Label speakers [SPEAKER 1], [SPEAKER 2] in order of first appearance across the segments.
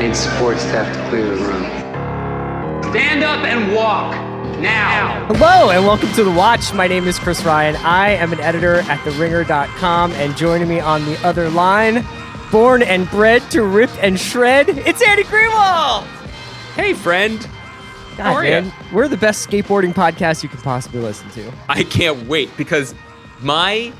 [SPEAKER 1] need support staff to clear the room. Stand up and walk now.
[SPEAKER 2] Hello and welcome to The Watch. My name is Chris Ryan. I am an editor at TheRinger.com, and joining me on the other line, born and bred to rip and shred, it's Andy Greenwald.
[SPEAKER 3] Hey, friend.
[SPEAKER 2] God,
[SPEAKER 3] How are
[SPEAKER 2] man,
[SPEAKER 3] you?
[SPEAKER 2] we're the best skateboarding podcast you can possibly listen to.
[SPEAKER 3] I can't wait because my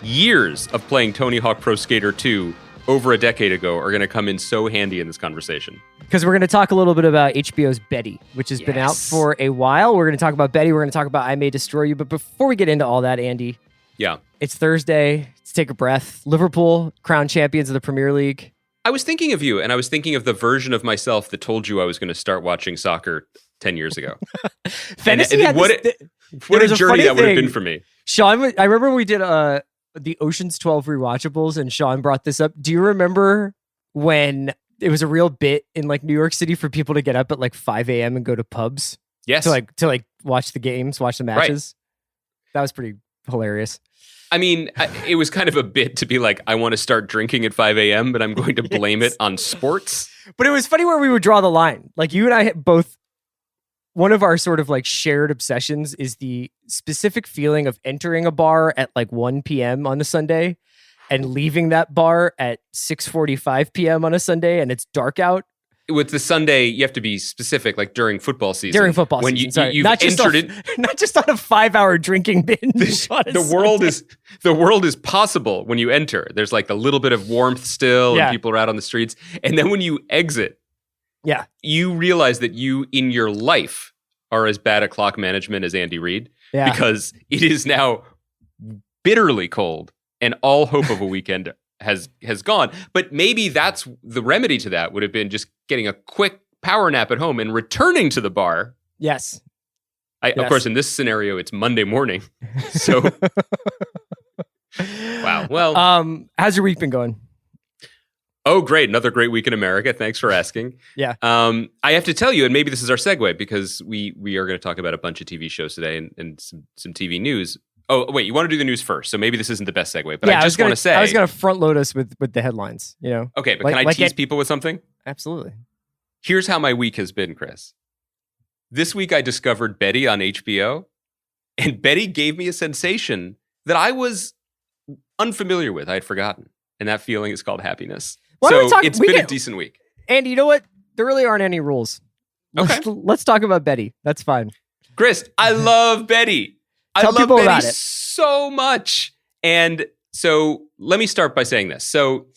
[SPEAKER 3] years of playing Tony Hawk Pro Skater 2 over a decade ago are going to come in so handy in this conversation.
[SPEAKER 2] Because we're going to talk a little bit about HBO's Betty, which has been out for a while. We're going to talk about Betty. We're going to talk about I May Destroy You. But before we get into all that, Andy,
[SPEAKER 3] Yeah.
[SPEAKER 2] it's Thursday. Let's take a breath. Liverpool, crowned champions of the Premier League.
[SPEAKER 3] I was thinking of you, and I was thinking of the version of myself that told you I was going to start watching soccer 10 years ago.
[SPEAKER 2] Fantasy had
[SPEAKER 3] what a journey that would have been for me.
[SPEAKER 2] Sean, I remember we did the Ocean's 12 rewatchables, and Sean brought this up. Do you remember when it was a real bit in like New York City for people to get up at like 5 a.m. and go to pubs?
[SPEAKER 3] Yes.
[SPEAKER 2] To watch the games, watch the matches? Right. That was pretty hilarious.
[SPEAKER 3] I mean, it was kind of a bit to be like, I want to start drinking at 5 a.m., but I'm going to blame it on sports.
[SPEAKER 2] But it was funny where we would draw the line. Like you and I both, one of our sort of like shared obsessions is the specific feeling of entering a bar at like 1 p.m. on a Sunday and leaving that bar at 6:45 p.m. on a Sunday and it's dark out.
[SPEAKER 3] With the Sunday, you have to be specific, like during football season.
[SPEAKER 2] During football
[SPEAKER 3] when
[SPEAKER 2] season,
[SPEAKER 3] you've
[SPEAKER 2] not just
[SPEAKER 3] entered
[SPEAKER 2] not just on a 5-hour drinking binge.
[SPEAKER 3] The world is possible when you enter. There's like a little bit of warmth still, and people are out on the streets. And then when you exit, you realize that you, in your life, are as bad at clock management as Andy Reid, because it is now bitterly cold, and all hope of a weekend has gone. But maybe that's the remedy to that would have been just getting a quick power nap at home and returning to the bar.
[SPEAKER 2] Yes.
[SPEAKER 3] Of course, in this scenario, it's Monday morning. So, wow. Well,
[SPEAKER 2] how's your week been going?
[SPEAKER 3] Oh, great. Another great week in America. Thanks for asking.
[SPEAKER 2] Yeah.
[SPEAKER 3] I have to tell you, and maybe this is our segue, because we are going to talk about a bunch of TV shows today and some TV news. Oh, wait, you want to do the news first, so maybe this isn't the best segue, but I just want to say...
[SPEAKER 2] I was going to front load us with the headlines, you know?
[SPEAKER 3] Okay, but can I tease people with something?
[SPEAKER 2] Absolutely.
[SPEAKER 3] Here's how my week has been, Chris. This week I discovered Betty on HBO, and Betty gave me a sensation that I was unfamiliar with. I had forgotten, and that feeling is called happiness. It's been a decent week.
[SPEAKER 2] Andy, you know what? There really aren't any rules.
[SPEAKER 3] Okay.
[SPEAKER 2] Let's talk about Betty. That's fine.
[SPEAKER 3] Chris, I love Betty.
[SPEAKER 2] Tell people about it.
[SPEAKER 3] So much. And so let me start by saying this. So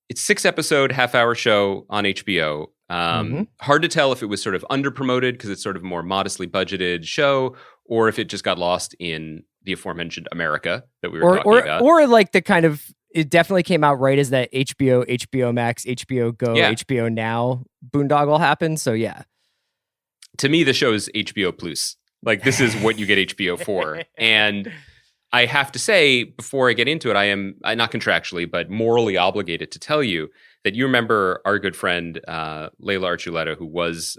[SPEAKER 3] it's 6-episode, half-hour show on HBO. Hard to tell if it was sort of under-promoted because it's sort of a more modestly budgeted show, or if it just got lost in the aforementioned America that we were talking about.
[SPEAKER 2] Or like the kind of, it definitely came out right as that HBO, HBO Max, HBO Go, HBO Now boondoggle happened. So yeah.
[SPEAKER 3] To me, the show is HBO Plus. Like, this is what you get HBO for. And I have to say, before I get into it, I am, not contractually, but morally obligated to tell you that you remember our good friend, Layla Archuleta, who was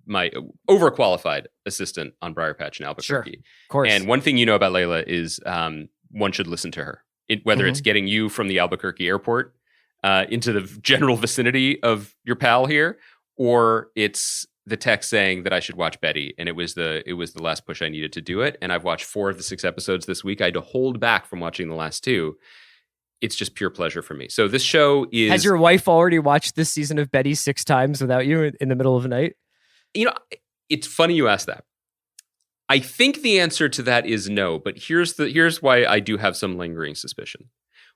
[SPEAKER 3] my overqualified assistant on Briar Patch in Albuquerque.
[SPEAKER 2] Sure, of course.
[SPEAKER 3] And one thing you know about Layla is one should listen to her. Whether it's getting you from the Albuquerque airport into the general vicinity of your pal here, or it's the text saying that I should watch Betty, and it was the last push I needed to do it. And I've watched 4 of the 6 episodes this week. I had to hold back from watching the last 2. It's just pure pleasure for me. So this show is...
[SPEAKER 2] Has your wife already watched this season of Betty 6 times without you in the middle of the night?
[SPEAKER 3] You know, it's funny you ask that. I think the answer to that is no, but here's why I do have some lingering suspicion.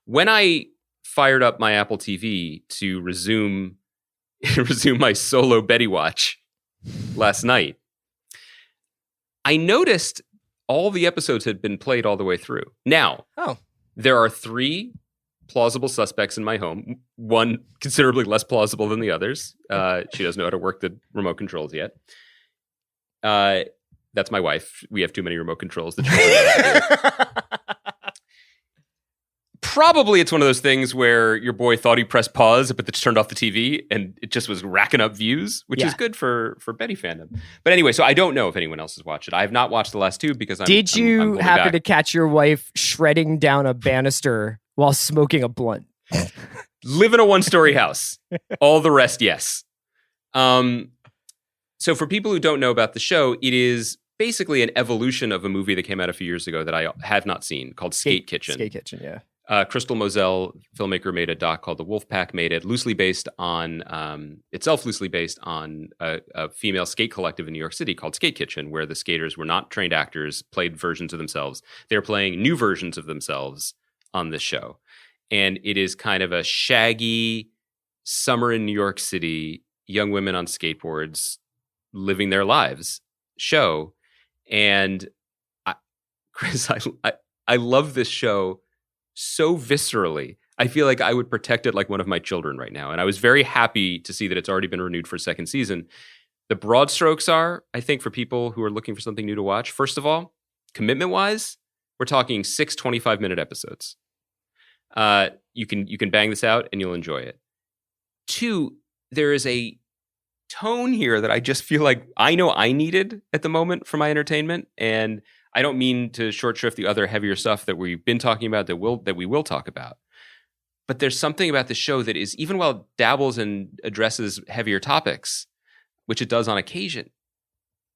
[SPEAKER 3] When I fired up my Apple TV to resume my solo Betty watch last night, I noticed all the episodes had been played all the way through. Now, there are 3 plausible suspects in my home. One considerably less plausible than the others. She doesn't know how to work the remote controls yet. That's my wife. We have too many remote controls. Probably it's one of those things where your boy thought he pressed pause, but turned off the TV and it just was racking up views, which is good for Betty fandom. But anyway, so I don't know if anyone else has watched it. I have not watched the last 2 because
[SPEAKER 2] Did you happen to catch your wife shredding down a banister while smoking a blunt?
[SPEAKER 3] Live in a 1-story house. All the rest, yes. So for people who don't know about the show, it is basically an evolution of a movie that came out a few years ago that I have not seen called Skate Kitchen.
[SPEAKER 2] Skate Kitchen, yeah.
[SPEAKER 3] Crystal Moselle, filmmaker, made a doc called The Wolfpack, made it loosely based on a female skate collective in New York City called Skate Kitchen, where the skaters were not trained actors, played versions of themselves. They're playing new versions of themselves on this show. And it is kind of a shaggy summer in New York City, young women on skateboards living their lives show. And Chris, I love this show so viscerally. I feel like I would protect it like one of my children right now. And I was very happy to see that it's already been renewed for a second season. The broad strokes are, I think, for people who are looking for something new to watch, first of all, commitment-wise, we're talking 6 25-minute episodes. You can bang this out and you'll enjoy it. 2, there is a tone here that I just feel like I know I needed at the moment for my entertainment. And I don't mean to short shrift the other heavier stuff that we've been talking about that we will talk about. But there's something about the show that is, even while it dabbles and addresses heavier topics, which it does on occasion,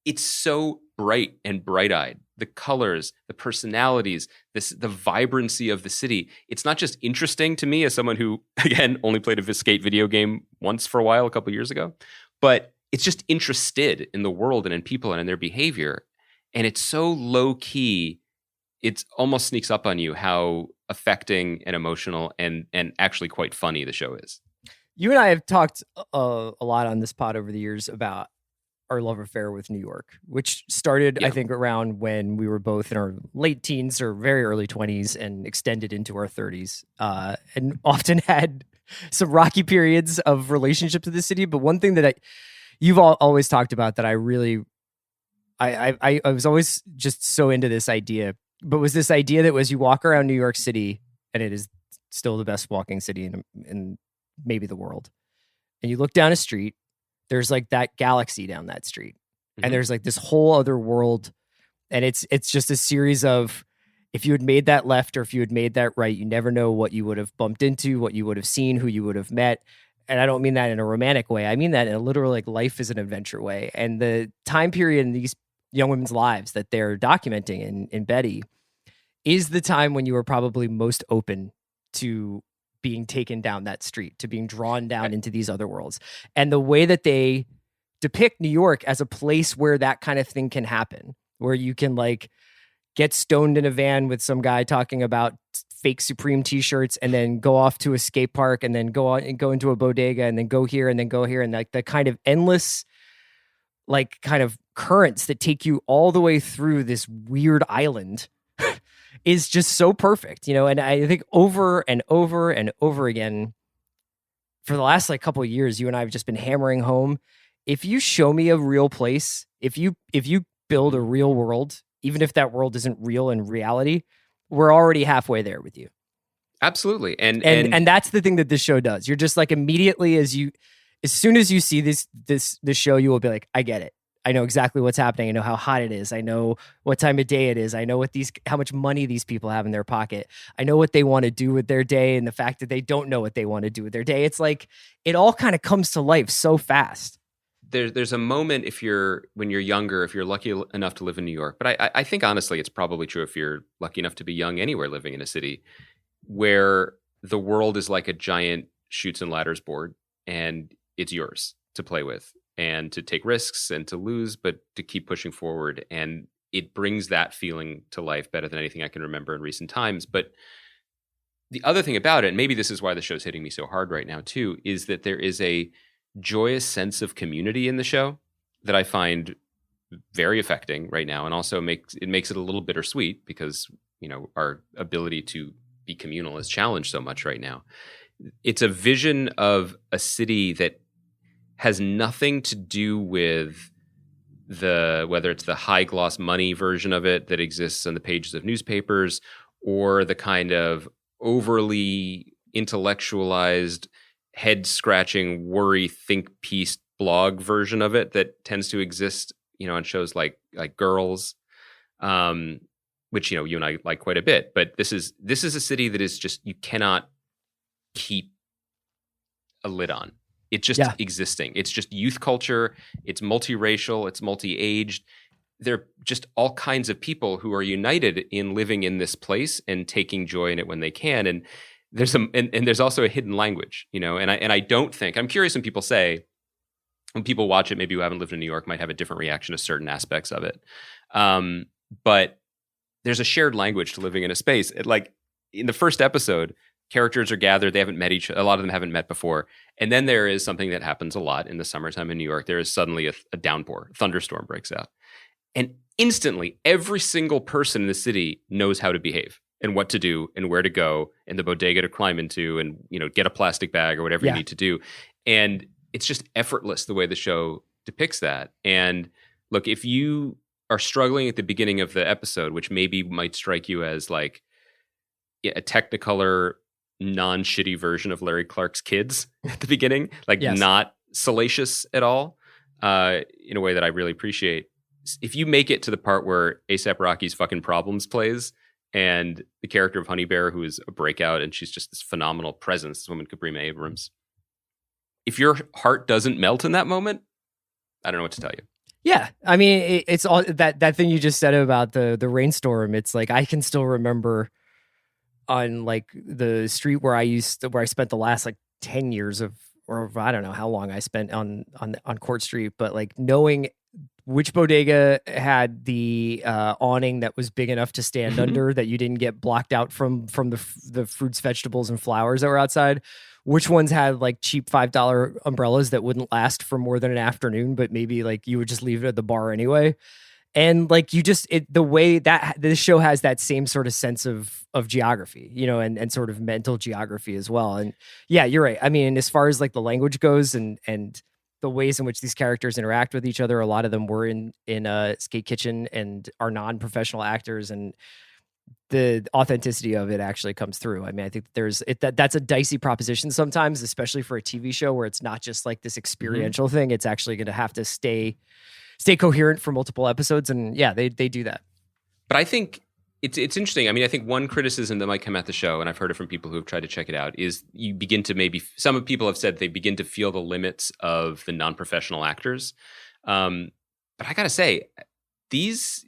[SPEAKER 3] it's so bright and bright-eyed. The colors, the personalities, the vibrancy of the city. It's not just interesting to me as someone who, again, only played a skate video game once for a while, a couple of years ago, but it's just interested in the world and in people and in their behavior. And it's so low key, it almost sneaks up on you how affecting and emotional and actually quite funny the show is.
[SPEAKER 2] You and I have talked a lot on this pod over the years about our love affair with New York, which started, I think, around when we were both in our late teens or very early 20s and extended into our 30s, and often had some rocky periods of relationships with the city. But one thing that you've always talked about that I really I was always just so into this idea, but was this idea that was you walk around New York City and it is still the best walking city in maybe the world. And you look down a street, there's like that galaxy down that street. Mm-hmm. And there's like this whole other world. And it's just a series of, if you had made that left or if you had made that right, you never know what you would have bumped into, what you would have seen, who you would have met. And I don't mean that in a romantic way. I mean that in a literal, like, life is an adventure way. And the time period in these young women's lives that they're documenting in Betty is the time when you were probably most open to being taken down that street, to being drawn down into these other worlds. And the way that they depict New York as a place where that kind of thing can happen, where you can like get stoned in a van with some guy talking about fake Supreme t-shirts and then go off to a skate park and then go into a bodega and then go here and then go here. And like the kind of endless, like, kind of currents that take you all the way through this weird island is just so perfect, you know? And I think over and over and over again, for the last like couple of years, you and I have just been hammering home. If you show me a real place, if you build a real world, even if that world isn't real in reality, we're already halfway there with you.
[SPEAKER 3] Absolutely.
[SPEAKER 2] And that's the thing that this show does. You're just like, immediately as soon as you see this show, you will be like, I get it. I know exactly what's happening. I know how hot it is. I know what time of day it is. I know how much money these people have in their pocket. I know what they want to do with their day, and the fact that they don't know what they want to do with their day. It's like, it all kind of comes to life so fast.
[SPEAKER 3] There's a moment when you're younger, if you're lucky enough to live in New York, but I think honestly it's probably true if you're lucky enough to be young anywhere living in a city, where the world is like a giant chutes and ladders board, and it's yours to play with and to take risks and to lose, but to keep pushing forward. And it brings that feeling to life better than anything I can remember in recent times. But the other thing about it, and maybe this is why the show's hitting me so hard right now too, is that there is a joyous sense of community in the show that I find very affecting right now, and also makes it a little bittersweet because, you know, our ability to be communal is challenged so much right now. It's a vision of a city that has nothing to do with whether it's the high gloss money version of it that exists on the pages of newspapers, or the kind of overly intellectualized, head scratching, worry, think piece blog version of it that tends to exist, you know, on shows like Girls, which, you know, you and I like quite a bit. But this is a city that is just, you cannot keep a lid on. It's just
[SPEAKER 2] Yeah.
[SPEAKER 3] existing. It's just youth culture. It's multiracial. It's multi-aged. There are just all kinds of people who are united in living in this place and taking joy in it when they can. And there's also a hidden language, you know. And I don't think, I'm curious when people say, when people watch it, maybe who haven't lived in New York might have a different reaction to certain aspects of it. But there's a shared language to living in a space. Like in the first episode, characters are gathered. They haven't met a lot of them haven't met before. And then there is something that happens a lot in the summertime in New York. There is suddenly a downpour, a thunderstorm breaks out. And instantly, every single person in the city knows how to behave and what to do and where to go and the bodega to climb into and, you know, get a plastic bag or whatever you need to do. And it's just effortless the way the show depicts that. And look, if you are struggling at the beginning of the episode, which maybe might strike you as like a Technicolor, non-shitty version of Larry Clark's Kids at the beginning, like not salacious at all, in a way that I really appreciate. If you make it to the part where A$AP Rocky's Fucking Problems plays and the character of Honey Bear, who is a breakout and she's just this phenomenal presence, this woman, Cabrina Abrams, if your heart doesn't melt in that moment, I don't know what to tell you.
[SPEAKER 2] Yeah, I mean, it's all that thing you just said about the rainstorm. It's like I can still remember on like the street where I spent the last like 10 years of, or I don't know how long I spent on Court Street, but like knowing which bodega had the awning that was big enough to stand under, that you didn't get blocked out from the fruits, vegetables, and flowers that were outside. Which ones had like cheap $5 umbrellas that wouldn't last for more than an afternoon, but maybe like you would just leave it at the bar anyway. And like the way that this show has that same sort of sense of geography, you know, and sort of mental geography as well. And yeah, you're right. I mean, as far as like the language goes and the ways in which these characters interact with each other, a lot of them were in a skate kitchen and are non-professional actors, and the authenticity of it actually comes through. I mean, I think that's a dicey proposition sometimes, especially for a TV show where it's not just like this experiential thing. It's actually going to have to stay coherent for multiple episodes. And yeah, they do that.
[SPEAKER 3] But I think it's interesting. I mean, I think one criticism that might come at the show, and I've heard it from people who have tried to check it out, is you begin to some people have said they begin to feel the limits of the non-professional actors. But I got to say, these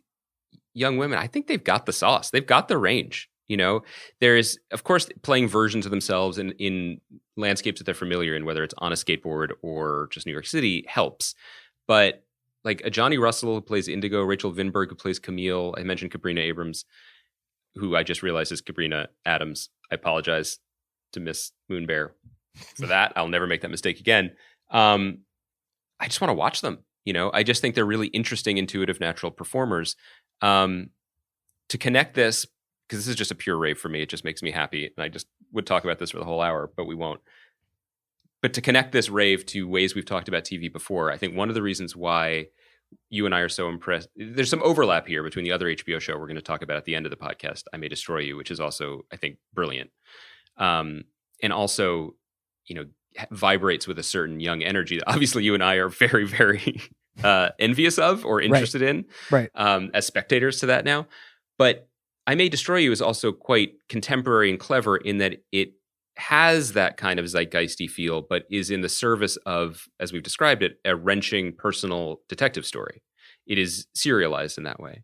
[SPEAKER 3] young women, I think they've got the sauce. They've got the range. You know, there's, of course, playing versions of themselves in landscapes that they're familiar in, whether it's on a skateboard or just New York City, helps. But like a Johnny Russell who plays Indigo, Rachel Vinberg who plays Camille, I mentioned Cabrina Abrams, who I just realized is Cabrina Adams. I apologize to Miss Moonbear for that. I'll never make that mistake again. I just want to watch them. You know, I just think they're really interesting, intuitive, natural performers. To connect this, because this is just a pure rave for me, it just makes me happy, and I just would talk about this for the whole hour, but we won't. But to connect this rave to ways we've talked about TV before, I think one of the reasons why you and I are so impressed, there's some overlap here between the other HBO show we're going to talk about at the end of the podcast, I May Destroy You, which is also, I think, brilliant. And also, you know, vibrates with a certain young energy that obviously you and I are very, very envious of or interested in, as spectators to that now. But I May Destroy You is also quite contemporary and clever in that it has that kind of zeitgeisty feel, but is in the service of, as we've described it, a wrenching personal detective story. It is serialized in that way.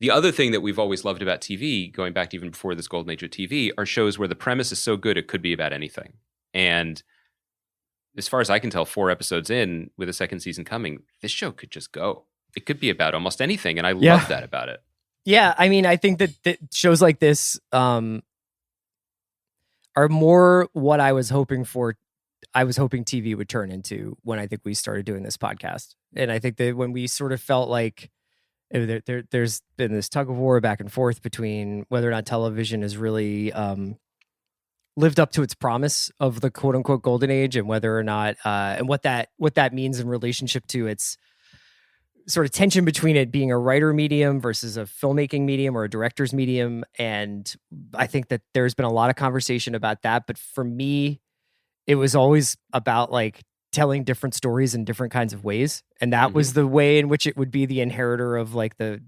[SPEAKER 3] The other thing that we've always loved about TV, going back to even before this golden age of TV, are shows where the premise is so good it could be about anything. And as far as I can tell, 4 episodes in, with a second season coming, this show could just go. It could be about almost anything, and I love that about it. Yeah,
[SPEAKER 2] I mean, I think that shows like this are more what I was hoping for. I was hoping TV would turn into when I think we started doing this podcast. And I think that when we sort of felt like there's been this tug of war back and forth between whether or not television has really lived up to its promise of the quote unquote golden age, and whether or not and what that means in relationship to its sort of tension between it being a writer medium versus a filmmaking medium or a director's medium. And I think that there's been a lot of conversation about that. But for me, it was always about like telling different stories in different kinds of ways. And that was the way in which it would be the inheritor of like the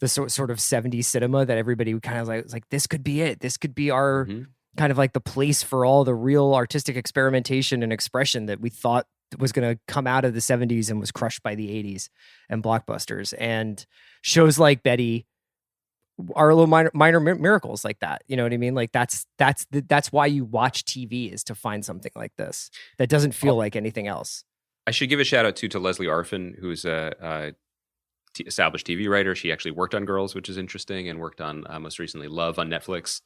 [SPEAKER 2] sort of 70s cinema that everybody would kind of like, this could be it. This could be our kind of like the place for all the real artistic experimentation and expression that we thought was going to come out of the 70s and was crushed by the 80s and blockbusters. And shows like Betty are little minor miracles like that. You know what I mean? Like that's why you watch TV, is to find something like this that doesn't feel like anything else.
[SPEAKER 3] I should give a shout out to Leslie Arfin, who's a established TV writer. She actually worked on Girls, which is interesting, and worked on most recently Love on Netflix.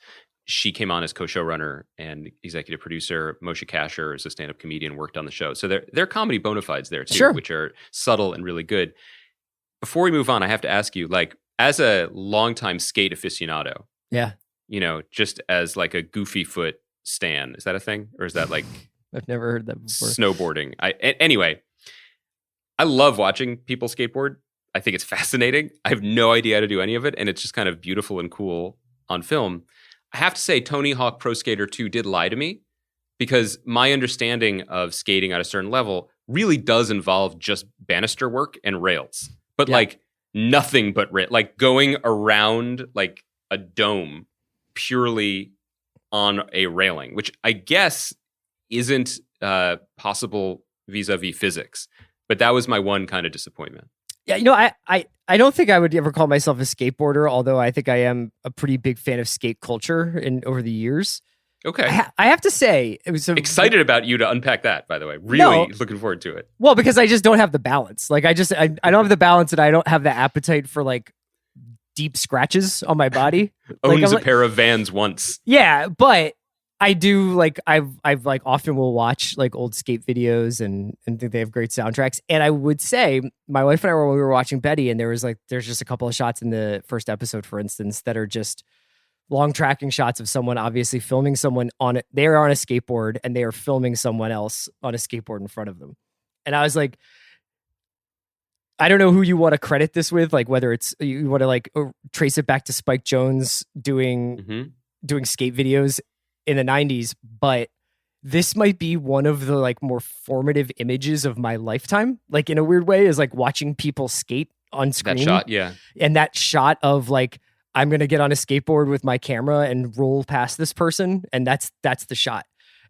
[SPEAKER 3] She came on as co-showrunner and executive producer. Moshe Kasher is a stand-up comedian, worked on the show. So there are comedy bona fides there too, which are subtle and really good. Before we move on, I have to ask you, like, as a longtime skate aficionado, you know, just as like a goofy foot stan, is that a thing? Or is that like
[SPEAKER 2] I've never heard that before.
[SPEAKER 3] Snowboarding. Anyway, I love watching people skateboard. I think it's fascinating. I have no idea how to do any of it, and it's just kind of beautiful and cool on film. I have to say, Tony Hawk Pro Skater 2 did lie to me, because my understanding of skating at a certain level really does involve just banister work and rails, but like nothing but like going around like a dome purely on a railing, which I guess isn't possible vis-a-vis physics. But that was my one kind of disappointment.
[SPEAKER 2] Yeah, you know, I don't think I would ever call myself a skateboarder, although I think I am a pretty big fan of skate culture over the years.
[SPEAKER 3] Okay.
[SPEAKER 2] I have to say, it was
[SPEAKER 3] excited about you to unpack that, by the way. Really looking forward to it.
[SPEAKER 2] Well, because I just don't have the balance. Like I don't have the balance, and I don't have the appetite for like deep scratches on my body.
[SPEAKER 3] Owns a pair of Vans once.
[SPEAKER 2] Yeah, but I do like I've like often will watch like old skate videos and think they have great soundtracks. And I would say my wife and I when we were watching Betty, and there's just a couple of shots in the first episode, for instance, that are just long tracking shots of someone obviously filming someone on it. They are on a skateboard and they are filming someone else on a skateboard in front of them. And I was like, I don't know who you want to credit this with, like whether it's you want to like trace it back to Spike Jonze doing skate videos in the 90s, but this might be one of the like more formative images of my lifetime. Like in a weird way, is like watching people skate on screen.
[SPEAKER 3] That shot, yeah.
[SPEAKER 2] And that shot of like, I'm going to get on a skateboard with my camera and roll past this person. And that's the shot.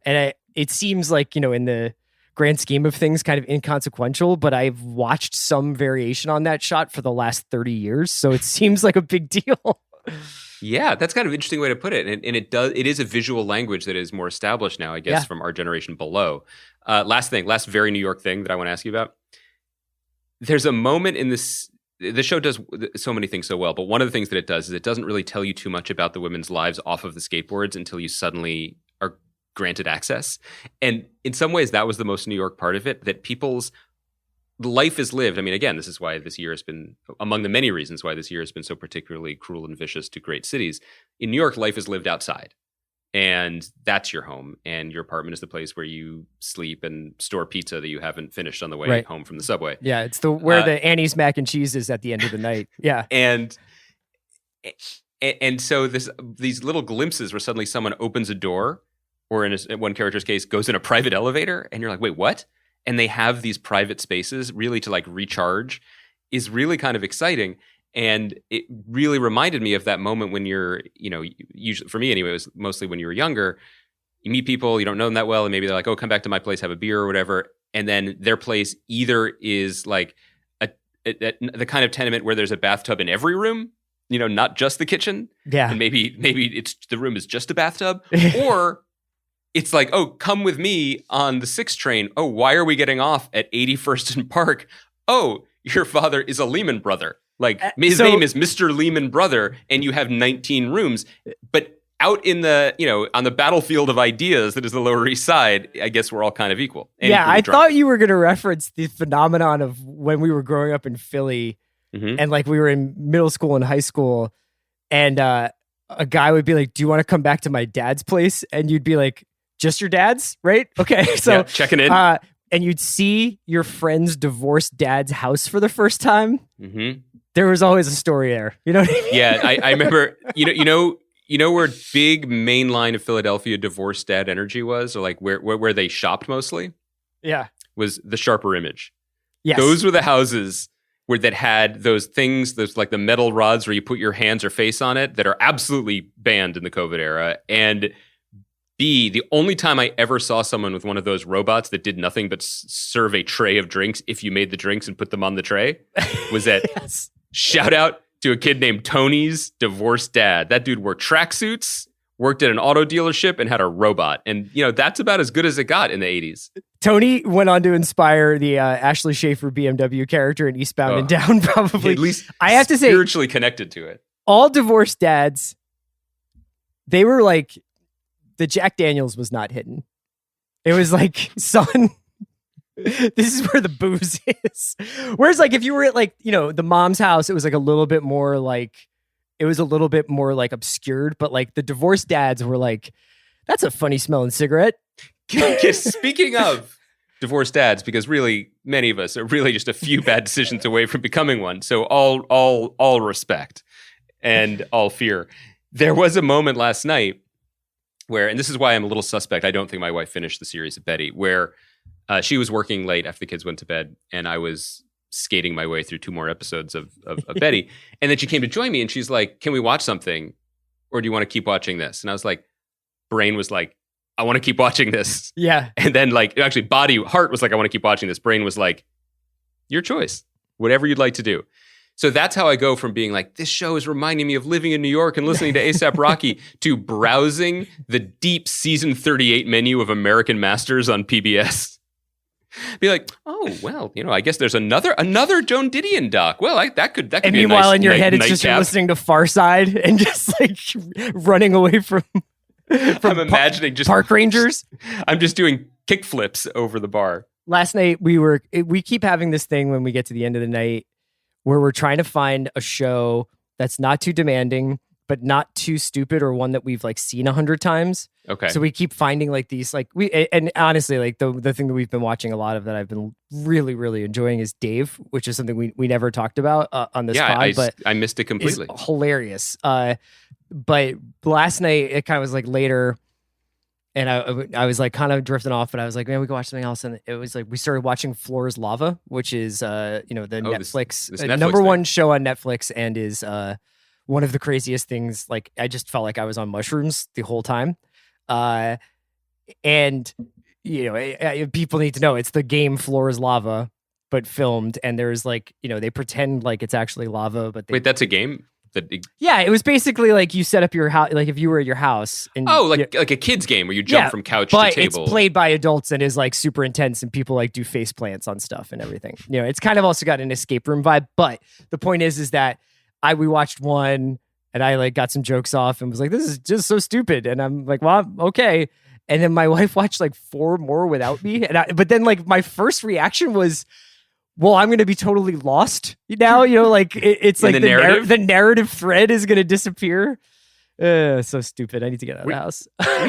[SPEAKER 2] And it seems like, you know, in the grand scheme of things, kind of inconsequential, but I've watched some variation on that shot for the last 30 years. So it seems like a big deal.
[SPEAKER 3] Yeah, that's kind of an interesting way to put it. And it is a visual language that is more established now, I guess, from our generation below. Last very New York thing that I want to ask you about. There's a moment in this. The show does so many things so well, but one of the things that it does is it doesn't really tell you too much about the women's lives off of the skateboards until you suddenly are granted access. And in some ways, that was the most New York part of it, that people's life is lived. I mean, again, this is why this year has been, among the many reasons why this year has been so particularly cruel and vicious to great cities. In New York, life is lived outside. And that's your home. And your apartment is the place where you sleep and store pizza that you haven't finished on the way home from the subway.
[SPEAKER 2] Yeah, it's where the Annie's mac and cheese is at the end of the night. Yeah.
[SPEAKER 3] And so these little glimpses where suddenly someone opens a door, or in one character's case, goes in a private elevator, and you're like, wait, what? And they have these private spaces really to like recharge, is really kind of exciting. And it really reminded me of that moment when you're, you know, usually for me anyway, it was mostly when you were younger. You meet people, you don't know them that well, and maybe they're like, oh, come back to my place, have a beer or whatever. And then their place either is like the kind of tenement where there's a bathtub in every room, you know, not just the kitchen.
[SPEAKER 2] Yeah.
[SPEAKER 3] And maybe it's the room is just a bathtub. Or it's like, oh, come with me on the 6 train. Oh, why are we getting off at 81st and Park? Oh, your father is a Lehman brother. Like his name is Mr. Lehman Brother, and you have 19 rooms. But out in the, you know, on the battlefield of ideas that is the Lower East Side, I guess we're all kind of equal.
[SPEAKER 2] Yeah, I thought you were going to reference the phenomenon of when we were growing up in Philly, and like we were in middle school and high school, and a guy would be like, "Do you want to come back to my dad's place?" And you'd be like, "Just your dad's, right?" Okay, so
[SPEAKER 3] checking in.
[SPEAKER 2] And you'd see your friend's divorced dad's house for the first time. Mm-hmm. There was always a story there. You know what I mean?
[SPEAKER 3] Yeah, I remember. You know where big main line of Philadelphia divorced dad energy was, or like where they shopped mostly.
[SPEAKER 2] Yeah,
[SPEAKER 3] was the Sharper Image.
[SPEAKER 2] Yes,
[SPEAKER 3] those were the houses that had those things, those like the metal rods where you put your hands or face on it, that are absolutely banned in the COVID era, and B, the only time I ever saw someone with one of those robots that did nothing but serve a tray of drinks if you made the drinks and put them on the tray was at
[SPEAKER 2] Yes.
[SPEAKER 3] shout out to a kid named Tony's divorced dad. That dude wore tracksuits, worked at an auto dealership, and had a robot. And, that's about as good as it got in the 80s.
[SPEAKER 2] Tony went on to inspire the Ashley Schaefer BMW character in Eastbound and Down, probably.
[SPEAKER 3] At least
[SPEAKER 2] I have to say,
[SPEAKER 3] spiritually connected to it.
[SPEAKER 2] all divorced dads, they were like, the Jack Daniels was not hidden. It was like, son, this is where the booze is. Whereas like if you were at like, the mom's house, it was like a little bit more like, obscured, but like the divorced dads were like, that's a funny smelling cigarette.
[SPEAKER 3] Speaking of divorced dads, because really many of us are really just a few bad decisions away from becoming one. So all respect and all fear. There was a moment last night where, and this is why I'm a little suspect, I don't think my wife finished the series of Betty, where she was working late after the kids went to bed, and I was skating my way through 2 more episodes of Betty. And then she came to join me, and she's like, can we watch something? Or do you want to keep watching this? And I was like, brain was like, I want to keep watching this.
[SPEAKER 2] Yeah.
[SPEAKER 3] And then like, actually heart was like, I want to keep watching this. Brain was like, your choice, whatever you'd like to do. So that's how I go from being like, this show is reminding me of living in New York and listening to A$AP Rocky to browsing the deep season 38 menu of American Masters on PBS. Be like, oh, well, I guess there's another Joan Didion doc. Well, that could
[SPEAKER 2] And
[SPEAKER 3] be a
[SPEAKER 2] meanwhile,
[SPEAKER 3] nice
[SPEAKER 2] in your head, it's just you're
[SPEAKER 3] nightcap.
[SPEAKER 2] listening to Far Side and just like running away from
[SPEAKER 3] I'm imagining just
[SPEAKER 2] park rangers.
[SPEAKER 3] I'm just doing kick flips over the bar.
[SPEAKER 2] Last night we keep having this thing when we get to the end of the night where we're trying to find a show that's not too demanding, but not too stupid, or one that we've like seen 100 times.
[SPEAKER 3] Okay.
[SPEAKER 2] So we keep finding like these, like and honestly, like the thing that we've been watching a lot of that I've been really, really enjoying is Dave, which is something we never talked about on this pod, but
[SPEAKER 3] I missed it completely.
[SPEAKER 2] It's hilarious. But last night it kind of was like later, and I was like kind of drifting off, but I was like, man, we could watch something else. And it was like, we started watching Floor is Lava, which is, the Netflix,
[SPEAKER 3] this Netflix
[SPEAKER 2] number
[SPEAKER 3] thing.
[SPEAKER 2] one show on Netflix, and is one of the craziest things. Like, I just felt like I was on mushrooms the whole time. And, people need to know it's the game Floor is Lava, but filmed. And there's like, they pretend like it's actually lava, but
[SPEAKER 3] Wait, that's a game?
[SPEAKER 2] Yeah, it was basically like you set up your house, like if you were at your house. And
[SPEAKER 3] like a kid's game where you jump from couch to
[SPEAKER 2] but
[SPEAKER 3] table.
[SPEAKER 2] it's played by adults and is like super intense, and people like do face plants on stuff and everything. It's kind of also got an escape room vibe. But the point is that we watched one, and I like got some jokes off and was like, this is just so stupid. And I'm like, well, okay. And then my wife watched like 4 more without me. But then like my first reaction was, well, I'm going to be totally lost now. It's like the narrative thread is going to disappear. So stupid. I need to get out of the house.
[SPEAKER 3] Were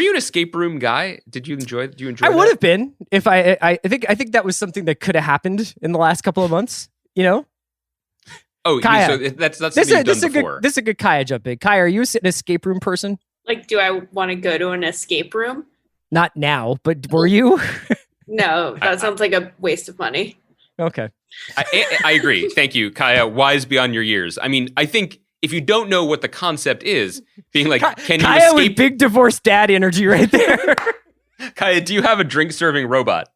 [SPEAKER 3] you an escape room guy? Did you enjoy
[SPEAKER 2] I would have been if I think that was something that could have happened in the last couple of months.
[SPEAKER 3] Oh,
[SPEAKER 2] Kaya.
[SPEAKER 3] So that's something you've done before.
[SPEAKER 2] This is a good Kaya jump in. Kaya, are you an escape room person?
[SPEAKER 4] Like, do I want to go to an escape room?
[SPEAKER 2] Not now, but were you?
[SPEAKER 4] No, that sounds like a waste of money.
[SPEAKER 2] Okay.
[SPEAKER 3] I agree. Thank you, Kaya. Wise beyond your years. I mean, I think if you don't know what the concept is, being like, can you
[SPEAKER 2] Kaya
[SPEAKER 3] escape?
[SPEAKER 2] with big divorced dad energy right there.
[SPEAKER 3] Kaya, do you have a drink serving robot?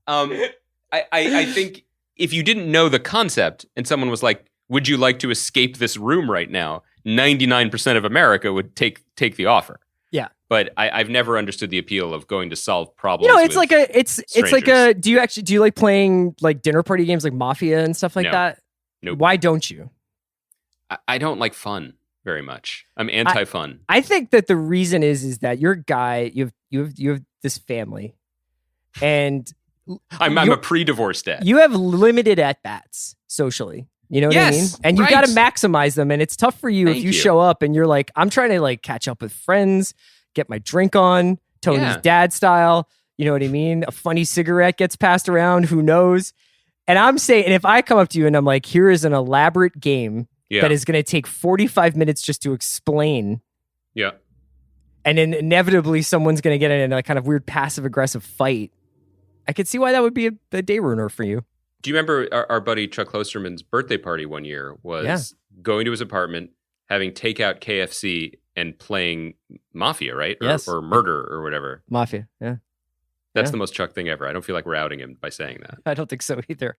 [SPEAKER 3] I think if you didn't know the concept and someone was like, would you like to escape this room right now? 99% of America would take the offer.
[SPEAKER 2] Yeah.
[SPEAKER 3] But I've never understood the appeal of going to solve problems.
[SPEAKER 2] It's like do you like playing like dinner party games like Mafia and stuff like that?
[SPEAKER 3] Nope.
[SPEAKER 2] Why don't you?
[SPEAKER 3] I don't like fun very much. I'm anti-fun.
[SPEAKER 2] I think that the reason is that you're a guy, you have this family, and
[SPEAKER 3] I'm a pre-divorce dad.
[SPEAKER 2] You have limited at-bats socially. You know what I mean? And you got to maximize them. And it's tough for you if you show up and you're like, I'm trying to like catch up with friends, get my drink on, Tony's dad style. You know what I mean? A funny cigarette gets passed around. Who knows? And I'm saying, and if I come up to you and I'm like, here is an elaborate game that is going to take 45 minutes just to explain.
[SPEAKER 3] Yeah.
[SPEAKER 2] And then inevitably someone's going to get in a kind of weird passive aggressive fight. I could see why that would be a day ruiner for you.
[SPEAKER 3] Do you remember our buddy Chuck Klosterman's birthday party one year was going to his apartment, having takeout KFC and playing Mafia, right?
[SPEAKER 2] Yes.
[SPEAKER 3] Or Murder or whatever.
[SPEAKER 2] Mafia, yeah.
[SPEAKER 3] That's
[SPEAKER 2] Yeah.
[SPEAKER 3] the most Chuck thing ever. I don't feel like we're outing him by saying that.
[SPEAKER 2] I don't think so either.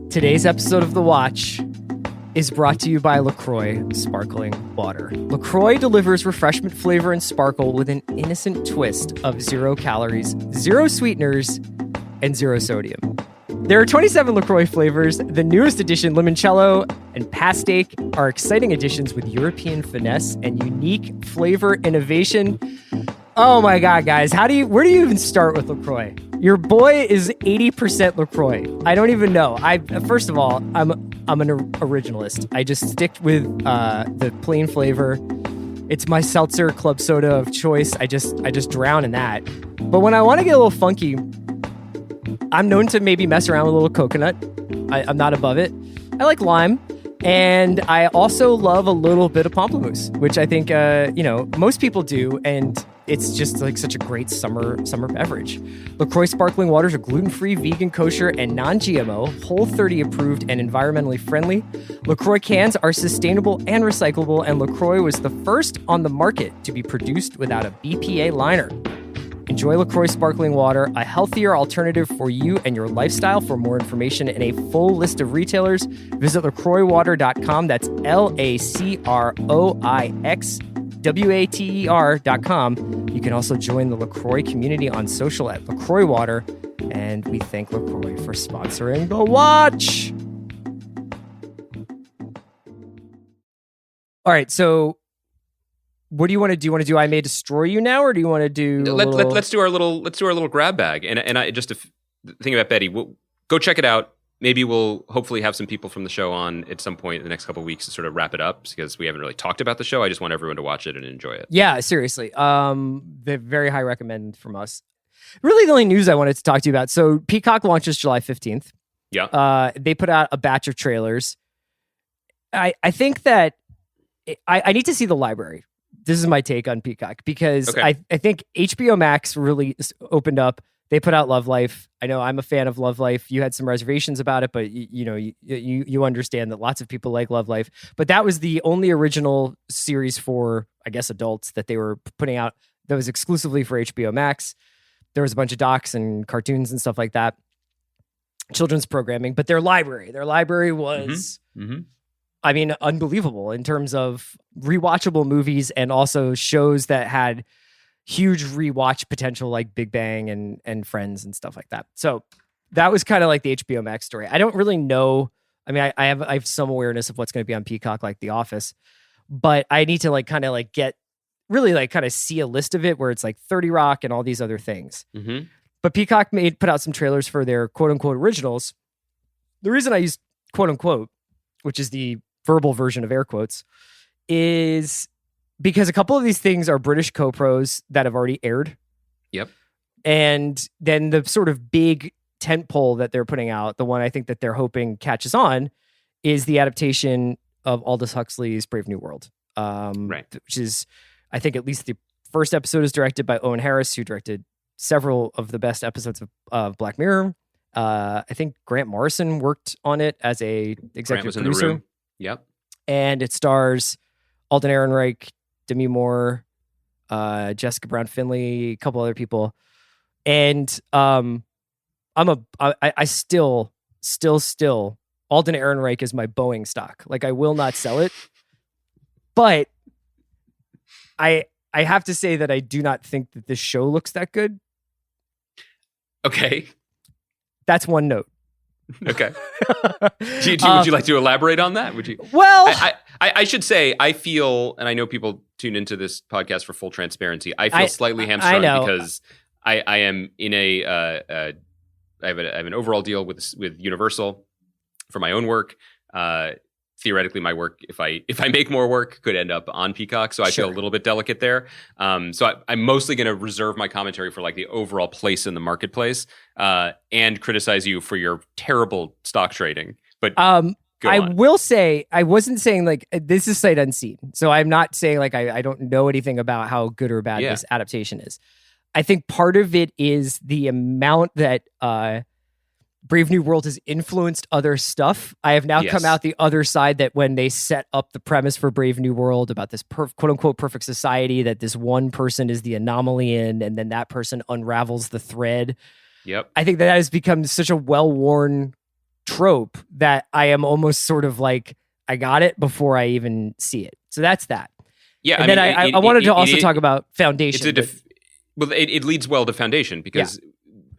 [SPEAKER 2] Today's episode of The Watch is brought to you by LaCroix Sparkling Water. LaCroix delivers refreshment flavor and sparkle with an innocent twist of 0 calories, 0 sweeteners, and 0 sodium. There are 27 LaCroix flavors. The newest addition, limoncello and pastèque, are exciting additions with European finesse and unique flavor innovation. Oh my God, guys. Where do you even start with LaCroix? Your boy is 80% LaCroix. I don't even know. First of all, I'm an originalist. I just stick with the plain flavor. It's my seltzer club soda of choice. I just drown in that. But when I want to get a little funky, I'm known to maybe mess around with a little coconut. I'm not above it. I like lime. And I also love a little bit of pamplemousse, which I think, most people do. And it's just like such a great summer beverage. LaCroix Sparkling Waters are gluten-free, vegan, kosher, and non-GMO, Whole30 approved, and environmentally friendly. LaCroix cans are sustainable and recyclable, and LaCroix was the first on the market to be produced without a BPA liner. Enjoy LaCroix Sparkling Water, a healthier alternative for you and your lifestyle. For more information and a full list of retailers, visit lacroixwater.com. That's LACROIXWATER.com. You can also join the LaCroix community on social at LaCroix Water. And we thank LaCroix for sponsoring The Watch. All right, so what do you want to do? You want to do I May Destroy You now, or do you want to do
[SPEAKER 3] Let's do our little grab bag. And I just think about Betty. Go check it out. Maybe we'll hopefully have some people from the show on at some point in the next couple of weeks to sort of wrap it up, because we haven't really talked about the show. I just want everyone to watch it and enjoy it.
[SPEAKER 2] Yeah, seriously. The very high recommend from us. Really, the only news I wanted to talk to you about. So Peacock launches July 15th.
[SPEAKER 3] Yeah.
[SPEAKER 2] They put out a batch of trailers. I think that I need to see the library. This is my take on Peacock, because
[SPEAKER 3] Okay.
[SPEAKER 2] I think HBO Max really opened up. They put out Love Life. I know I'm a fan of Love Life. You had some reservations about it, but you understand that lots of people like Love Life. But that was the only original series for, I guess, adults that they were putting out that was exclusively for HBO Max. There was a bunch of docs and cartoons and stuff like that, children's programming. But their library was, I mean, unbelievable in terms of rewatchable movies and also shows that had huge rewatch potential, like Big Bang and Friends and stuff like that. So that was kind of like the HBO Max story. I don't really know. I mean, I have some awareness of what's going to be on Peacock, like The Office, but I need to kind of see a list of it where it's like 30 Rock and all these other things.
[SPEAKER 3] Mm-hmm.
[SPEAKER 2] But Peacock put out some trailers for their quote unquote originals. The reason I use quote unquote, which is the verbal version of air quotes, is because a couple of these things are British co-pros that have already aired.
[SPEAKER 3] Yep.
[SPEAKER 2] And then the sort of big tentpole that they're putting out, the one I think that they're hoping catches on, is the adaptation of Aldous Huxley's Brave New World.
[SPEAKER 3] Right.
[SPEAKER 2] Which is, I think at least the first episode is directed by Owen Harris, who directed several of the best episodes of Black Mirror. I think Grant Morrison worked on it as a executive
[SPEAKER 3] was in
[SPEAKER 2] producer.
[SPEAKER 3] the room. Yep.
[SPEAKER 2] And it stars Alden Ehrenreich, Demi Moore, Jessica Brown Finley, a couple other people. And I still Alden Ehrenreich is my Boeing stock. Like, I will not sell it. But I have to say that I do not think that this show looks that good.
[SPEAKER 3] Okay.
[SPEAKER 2] That's one note.
[SPEAKER 3] Okay. Would you like to elaborate on that? Would you?
[SPEAKER 2] Well,
[SPEAKER 3] I should say, I feel, and I know people tune into this podcast for full transparency, I feel slightly hamstrung because I am in I have an overall deal with Universal for my own work. Theoretically, my work, if I make more work, could end up on Peacock. So I feel a little bit delicate there. So I'm mostly going to reserve my commentary for like the overall place in the marketplace, and criticize you for your terrible stock trading. But I will say, I wasn't saying like this is sight unseen. So I'm not saying like I don't know anything about how good or bad this adaptation is. I think part of it is the amount that
[SPEAKER 2] Brave New World has influenced other stuff. I have now
[SPEAKER 3] Yes.
[SPEAKER 2] come out the other side that when they set up the premise for Brave New World about this quote unquote perfect society that this one person is the anomaly in, and then that person unravels the thread.
[SPEAKER 3] Yep.
[SPEAKER 2] I think that has become such a well-worn trope that I am almost sort of like, I got it before I even see it. So that's that.
[SPEAKER 3] Yeah.
[SPEAKER 2] And then I wanted to also talk about Foundation.
[SPEAKER 3] It leads well to Foundation because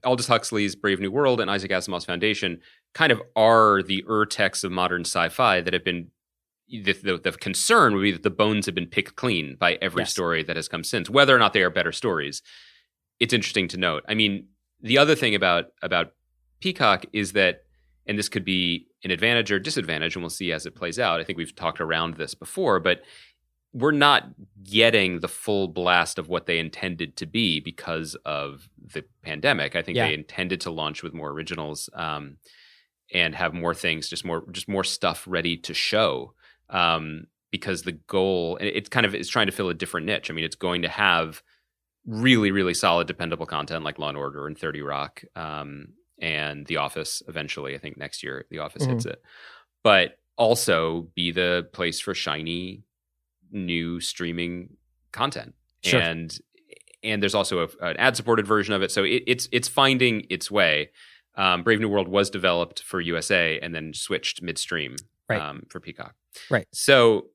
[SPEAKER 3] Aldous Huxley's Brave New World and Isaac Asimov's Foundation kind of are the texts of modern sci-fi that have been the concern would be that the bones have been picked clean by every story that has come since, whether or not they are better stories. It's interesting to note. I mean, the other thing about Peacock is that, and this could be an advantage or disadvantage, and we'll see as it plays out. I think we've talked around this before, but we're not getting the full blast of what they intended to be because of the pandemic. I think they intended to launch with more originals and have more things, just more stuff ready to show. Because the goal, it kind of is trying to fill a different niche. I mean, it's going to have really, really solid, dependable content like Law and Order and 30 Rock and The Office eventually. I think next year The Office hits it. But also be the place for shiny new streaming content.
[SPEAKER 2] Sure.
[SPEAKER 3] And there's also an ad-supported version of it. So it's finding its way. Brave New World was developed for USA and then switched midstream for Peacock.
[SPEAKER 2] Right.
[SPEAKER 3] So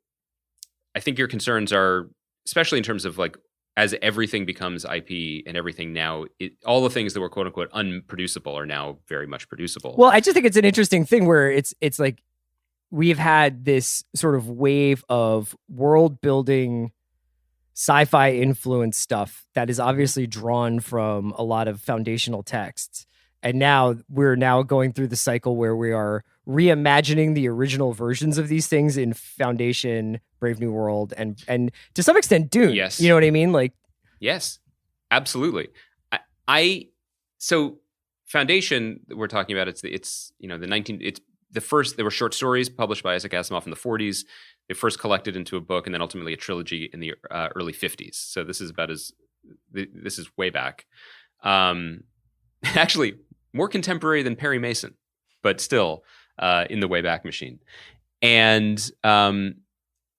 [SPEAKER 3] I think your concerns are, especially in terms of like, as everything becomes IP and everything now, all the things that were quote unquote unproducible are now very much producible.
[SPEAKER 2] Well, I just think it's an interesting thing where it's like we've had this sort of wave of world building sci-fi influence stuff that is obviously drawn from a lot of foundational texts. And now we're going through the cycle where we are reimagining the original versions of these things in Foundation, Brave New World, and to some extent Dune.
[SPEAKER 3] Yes.
[SPEAKER 2] You know what I mean? Like,
[SPEAKER 3] yes, absolutely. So Foundation that we're talking about, it's the first, there were short stories published by Isaac Asimov in the 40s. They first collected into a book and then ultimately a trilogy in the early 50s. So this is this is way back. Actually, more contemporary than Perry Mason, but still in the Wayback Machine. And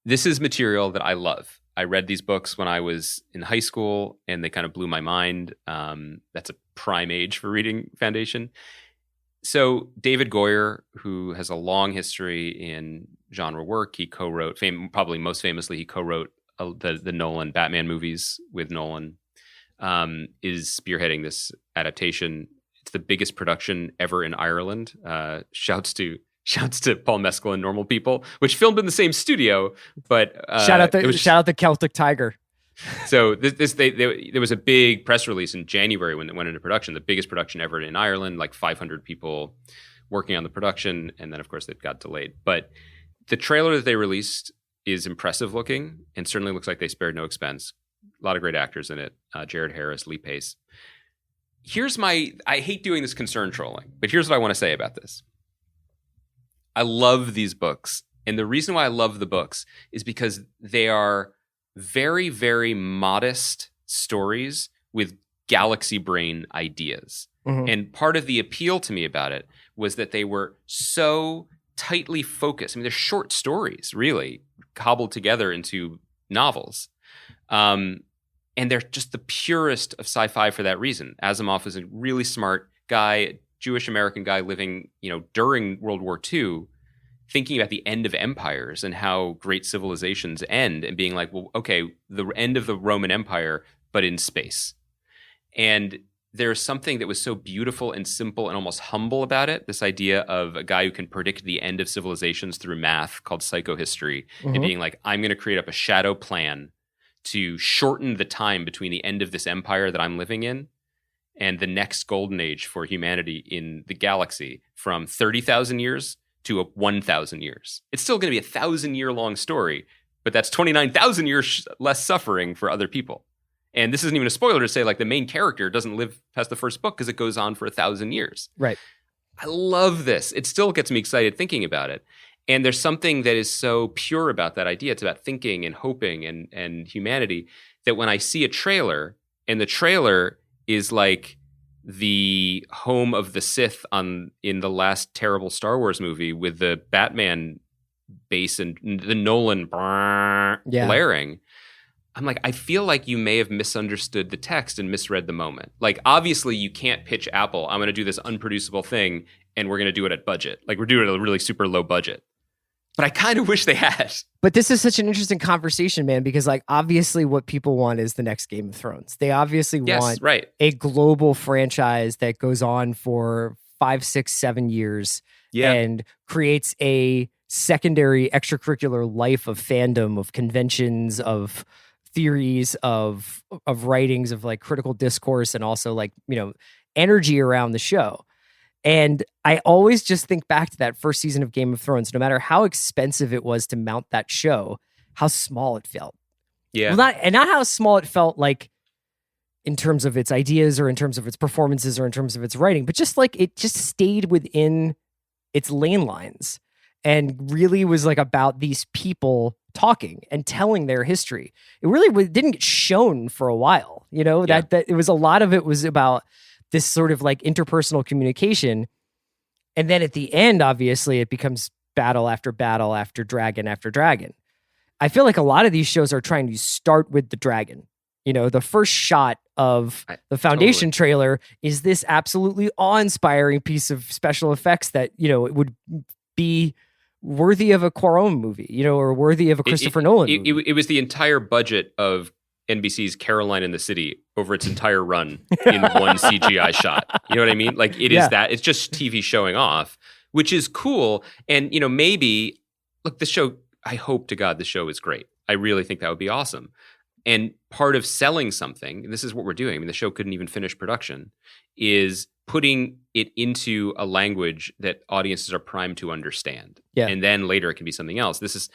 [SPEAKER 3] this is material that I love. I read these books when I was in high school, and they kind of blew my mind. That's a prime age for reading Foundation. So David Goyer, who has a long history in genre work, he co-wrote, probably most famously, he co-wrote the Nolan Batman movies with Nolan, is spearheading this adaptation. It's the biggest production ever in Ireland. Shouts to Paul Mescal and Normal People, which filmed in the same studio, but
[SPEAKER 2] shout out the Celtic Tiger.
[SPEAKER 3] So there was a big press release in January when it went into production, the biggest production ever in Ireland, like 500 people working on the production, and then of course it got delayed. But the trailer that they released is impressive looking, and certainly looks like they spared no expense. A lot of great actors in it: Jared Harris, Lee Pace. I hate doing this concern trolling, but here's what I want to say about this. I love these books, and the reason why I love the books is because they are very, very modest stories with galaxy brain ideas. Mm-hmm. And part of the appeal to me about it was that they were so tightly focused. I mean, they're short stories, really, cobbled together into novels. And they're just the purest of sci-fi for that reason. Asimov is a really smart guy, Jewish-American guy living, during World War II, thinking about the end of empires and how great civilizations end, and being like, well, okay, the end of the Roman Empire, but in space. And there's something that was so beautiful and simple and almost humble about it, this idea of a guy who can predict the end of civilizations through math called psychohistory, and being like, I'm going to create up a shadow plan to shorten the time between the end of this empire that I'm living in and the next golden age for humanity in the galaxy from 30,000 years to 1,000 years. It's still going to be 1,000-year-long story, but that's 29,000 years less suffering for other people. And this isn't even a spoiler to say, like, the main character doesn't live past the first book because it goes on for 1,000 years.
[SPEAKER 2] Right.
[SPEAKER 3] I love this. It still gets me excited thinking about it. And there's something that is so pure about that idea. It's about thinking and hoping and humanity, that when I see a trailer, and the trailer is like the home of the Sith in the last terrible Star Wars movie with the Batman bass and the Nolan blaring. I'm like, I feel like you may have misunderstood the text and misread the moment. Like, obviously, you can't pitch Apple, I'm going to do this unproducible thing, and we're going to do it at budget. Like, we're doing it at a really super low budget. But I kind of wish they had.
[SPEAKER 2] But this is such an interesting conversation, man, because like obviously what people want is the next Game of Thrones. They obviously want a global franchise that goes on for 5, 6, 7 years and creates a secondary extracurricular life of fandom, of conventions, of theories, of writings, of like critical discourse, and also like, you know, energy around the show. And I always just think back to that first season of Game of Thrones, no matter how expensive it was to mount that show, how small it felt.
[SPEAKER 3] Yeah.
[SPEAKER 2] Well, not how small it felt like in terms of its ideas or in terms of its performances or in terms of its writing, but just like it just stayed within its lane lines and really was like about these people talking and telling their history. It really didn't get shown for a while, you know, that it was a lot of it was about this sort of like interpersonal communication. And then at the end, obviously, it becomes battle after battle after dragon after dragon. I feel like a lot of these shows are trying to start with the dragon. You know, the first shot of the Foundation trailer is this absolutely awe-inspiring piece of special effects that, you know, it would be worthy of a Cuarón movie, you know, or worthy of a Christopher Nolan movie.
[SPEAKER 3] It was the entire budget of NBC's Caroline in the City over its entire run in one CGI shot. You know what I mean? Like it is that. It's just TV showing off, which is cool. And, you know, maybe, look, the show, I hope to God the show is great. I really think that would be awesome. And part of selling something, and this is what we're doing, I mean, the show couldn't even finish production, is putting it into a language that audiences are primed to understand. Yeah. And then later it can be something else. This is,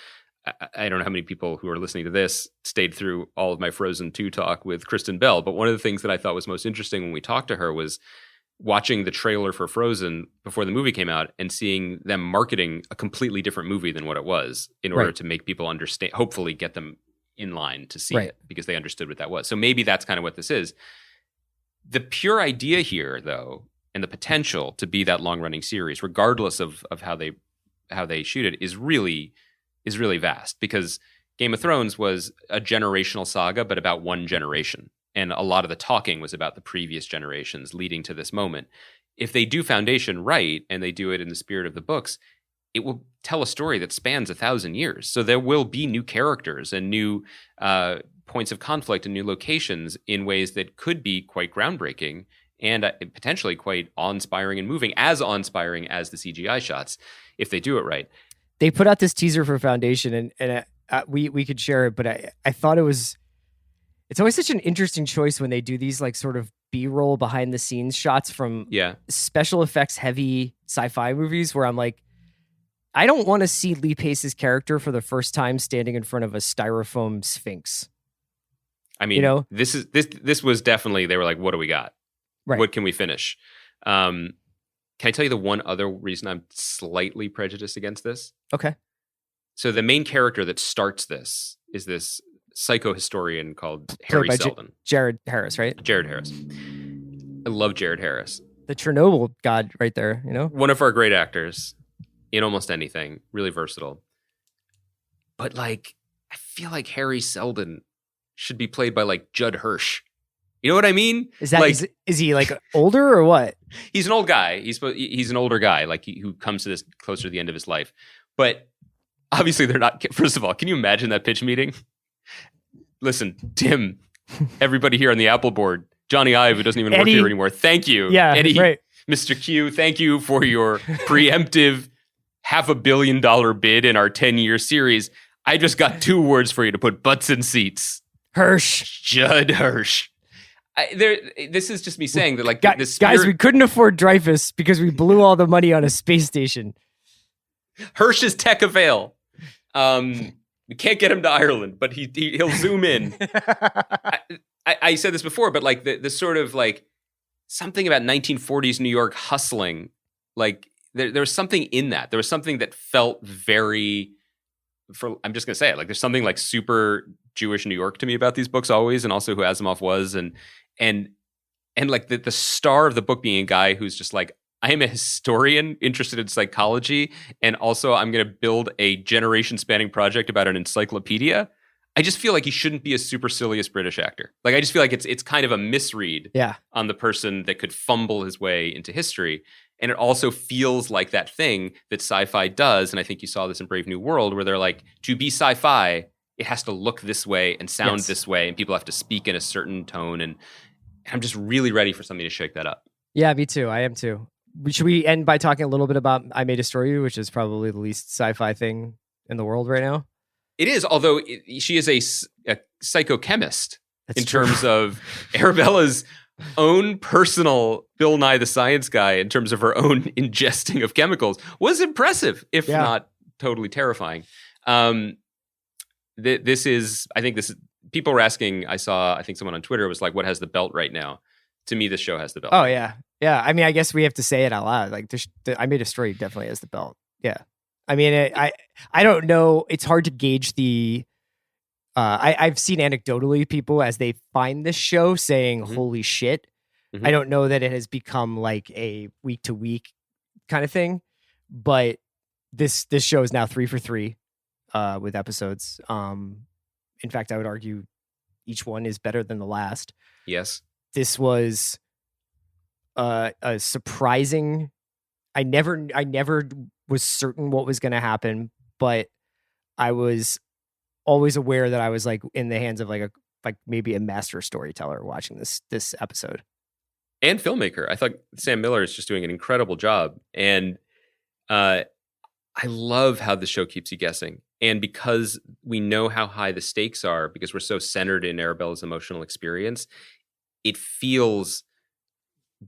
[SPEAKER 3] I don't know how many people who are listening to this stayed through all of my Frozen 2 talk with Kristen Bell, but one of the things that I thought was most interesting when we talked to her was watching the trailer for Frozen before the movie came out and seeing them marketing a completely different movie than what it was in order to make people understand, hopefully get them in line to see it because they understood what that was. So maybe that's kind of what this is. The pure idea here, though, and the potential to be that long-running series, regardless of how they shoot it, is really vast, because Game of Thrones was a generational saga, but about one generation. And a lot of the talking was about the previous generations leading to this moment. If they do Foundation right, and they do it in the spirit of the books, it will tell a story that spans 1,000 years. So there will be new characters and new points of conflict and new locations in ways that could be quite groundbreaking and potentially quite awe-inspiring and moving, as awe-inspiring as the CGI shots, if they do it right.
[SPEAKER 2] They put out this teaser for Foundation, and we could share it, but I thought it's always such an interesting choice when they do these like sort of B-roll behind the scenes shots from special effects heavy sci-fi movies where I'm like, I don't want to see Lee Pace's character for the first time standing in front of a styrofoam sphinx.
[SPEAKER 3] I mean, you know, this was definitely, they were like, what do we got? Right. What can we finish? Can I tell you the one other reason I'm slightly prejudiced against this?
[SPEAKER 2] Okay.
[SPEAKER 3] So the main character that starts this is this psychohistorian called Harry Seldon.
[SPEAKER 2] Jared Harris, right?
[SPEAKER 3] Jared Harris. I love Jared Harris.
[SPEAKER 2] The Chernobyl god right there, you know?
[SPEAKER 3] One of our great actors in almost anything, really versatile. But like, I feel like Harry Seldon should be played by like Judd Hirsch. You know what I mean?
[SPEAKER 2] Is that
[SPEAKER 3] like,
[SPEAKER 2] is he like older or what?
[SPEAKER 3] He's an old guy. He's an older guy, like who comes to this closer to the end of his life. But obviously, they're not. First of all, can you imagine that pitch meeting? Listen, Tim, everybody here on the Apple board, Johnny Ive, who doesn't even work here anymore. Thank you,
[SPEAKER 2] Eddie, right.
[SPEAKER 3] Mr. Q. Thank you for your preemptive $500 million bid in our 10-year series. I just got 2 words for you to put butts in seats.
[SPEAKER 2] Hirsch,
[SPEAKER 3] Judd Hirsch. This is just me saying that, like,
[SPEAKER 2] guys, we couldn't afford Dreyfus because we blew all the money on a space station.
[SPEAKER 3] Hirsch is tech avail. We can't get him to Ireland, but he'll zoom in. I said this before, but like the sort of like something about 1940s New York hustling, like there was something in that. There was something that felt very. I'm just gonna say it. Like there's something like super Jewish New York to me about these books always, and also who Asimov was, and and like the star of the book being a guy who's just like, I am a historian interested in psychology, and also I'm going to build a generation-spanning project about an encyclopedia. I just feel like he shouldn't be a supercilious British actor. Like, I just feel like it's kind of a misread on the person that could fumble his way into history. And it also feels like that thing that sci-fi does, and I think you saw this in Brave New World, where they're like, to be sci-fi, it has to look this way and sound this way, and people have to speak in a certain tone. And I'm just really ready for something to shake that up.
[SPEAKER 2] Yeah, me too. I am too. Should we end by talking a little bit about I May Destroy You, which is probably the least sci-fi thing in the world right now?
[SPEAKER 3] It is, although she is a psychochemist.
[SPEAKER 2] That's
[SPEAKER 3] in
[SPEAKER 2] true.
[SPEAKER 3] terms of Arabella's own personal Bill Nye the Science Guy, in terms of her own ingesting of chemicals, was impressive, if not totally terrifying. This is, people were asking, I think someone on Twitter was like, what has the belt right now? To me, this show has the belt.
[SPEAKER 2] Oh, yeah. Yeah. I mean, I guess we have to say it out loud. Like, I May Destroy You definitely has the belt. Yeah. I mean, I don't know. It's hard to gauge the. I've seen anecdotally people as they find this show saying, holy shit. I don't know that it has become like a week to week kind of thing, but this show is now 3 for 3 with episodes. In fact, I would argue each one is better than the last.
[SPEAKER 3] Yes.
[SPEAKER 2] This was a surprising. I never was certain what was going to happen, but I was always aware that I was like in the hands of like maybe a master storyteller watching this episode.
[SPEAKER 3] And filmmaker. I thought Sam Miller is just doing an incredible job. And I love how the show keeps you guessing. And because we know how high the stakes are, because we're so centered in Arabella's emotional experience, it feels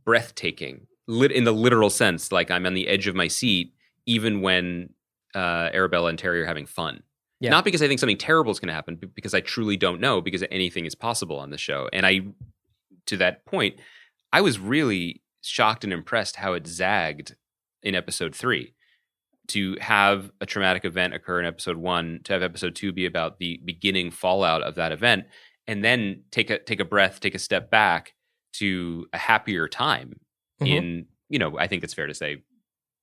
[SPEAKER 3] breathtaking in the literal sense. Like I'm on the edge of my seat, even when Arabella and Terry are having fun. Yeah. Not because I think something terrible is going to happen, but because I truly don't know, because anything is possible on the show. And to that point, I was really shocked and impressed how it zagged in episode 3. To have a traumatic event occur in episode 1, to have episode 2 be about the beginning fallout of that event, and then take a breath, take a step back to a happier time in, I think it's fair to say,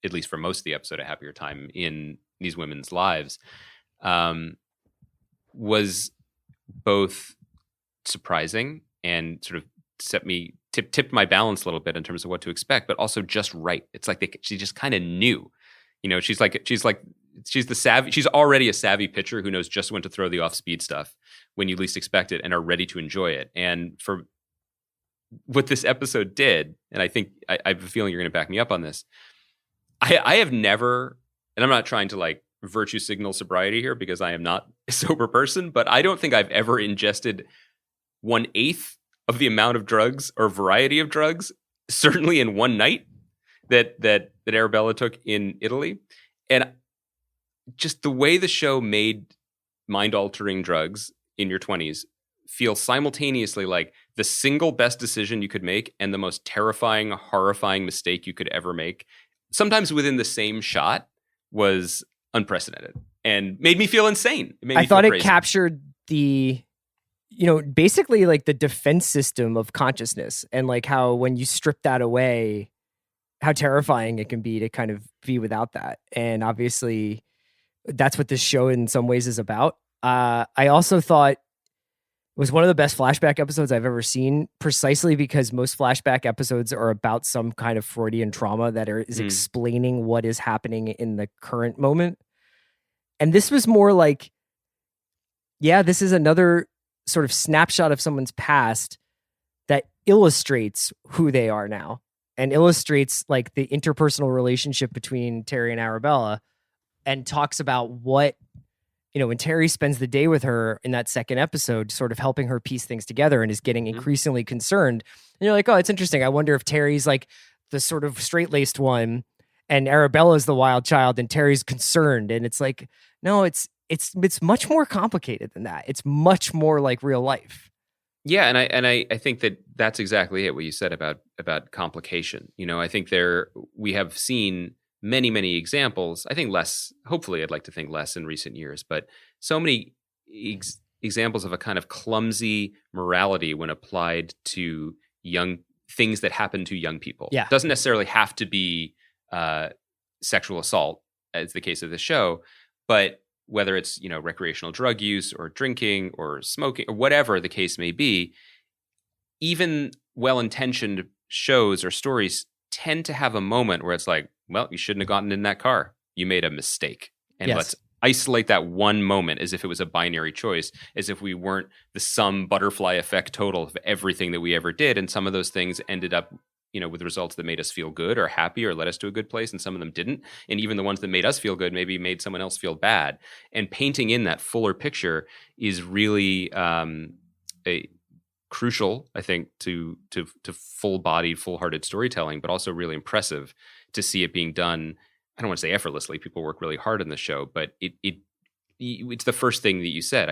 [SPEAKER 3] at least for most of the episode, a happier time in these women's lives, was both surprising and sort of tipped my balance a little bit in terms of what to expect, but also just right. It's like she just kind of knew. She's already a savvy pitcher who knows just when to throw the off-speed stuff when you least expect it and are ready to enjoy it. And for what this episode did, and I think I have a feeling you're going to back me up on this, I have never, and I'm not trying to like virtue signal sobriety here because I am not a sober person, but I don't think I've ever ingested 1/8 of the amount of drugs or variety of drugs, certainly in one night, that Arabella took in Italy. And just the way the show made mind-altering drugs in your 20s feel simultaneously like the single best decision you could make and the most terrifying, horrifying mistake you could ever make, sometimes within the same shot, was unprecedented and made me feel insane.
[SPEAKER 2] I thought it captured the, basically like the defense system of consciousness, and like how when you strip that away, how terrifying it can be to kind of be without that. And obviously that's what this show in some ways is about. I also thought it was one of the best flashback episodes I've ever seen, precisely because most flashback episodes are about some kind of Freudian trauma that is explaining what is happening in the current moment. And this was more like, this is another sort of snapshot of someone's past that illustrates who they are now. And illustrates like the interpersonal relationship between Terry and Arabella, and talks about what, when Terry spends the day with her in that second episode, sort of helping her piece things together and is getting increasingly concerned. And you're like, oh, it's interesting. I wonder if Terry's like the sort of straight-laced one and Arabella's the wild child and Terry's concerned. And it's like, no, it's much more complicated than that. It's much more like real life.
[SPEAKER 3] Yeah, and I think that's exactly it, what you said about complication. I think we have seen many, many examples. I think less, hopefully I'd like to think less in recent years, but so many examples of a kind of clumsy morality when applied to young things that happen to young people.
[SPEAKER 2] Yeah.
[SPEAKER 3] It doesn't necessarily have to be sexual assault, as the case of the show, but whether it's, recreational drug use or drinking or smoking or whatever the case may be, even well-intentioned shows or stories tend to have a moment where it's like, well, you shouldn't have gotten in that car. You made a mistake. And
[SPEAKER 2] Yes.
[SPEAKER 3] let's isolate that one moment as if it was a binary choice, as if we weren't the sum butterfly effect total of everything that we ever did. And some of those things ended up, with results that made us feel good or happy or led us to a good place, and some of them didn't. And even the ones that made us feel good maybe made someone else feel bad. And painting in that fuller picture is really crucial, I think, to full-bodied, full-hearted storytelling, but also really impressive to see it being done. I don't want to say effortlessly. People work really hard on the show, but it's the first thing that you said.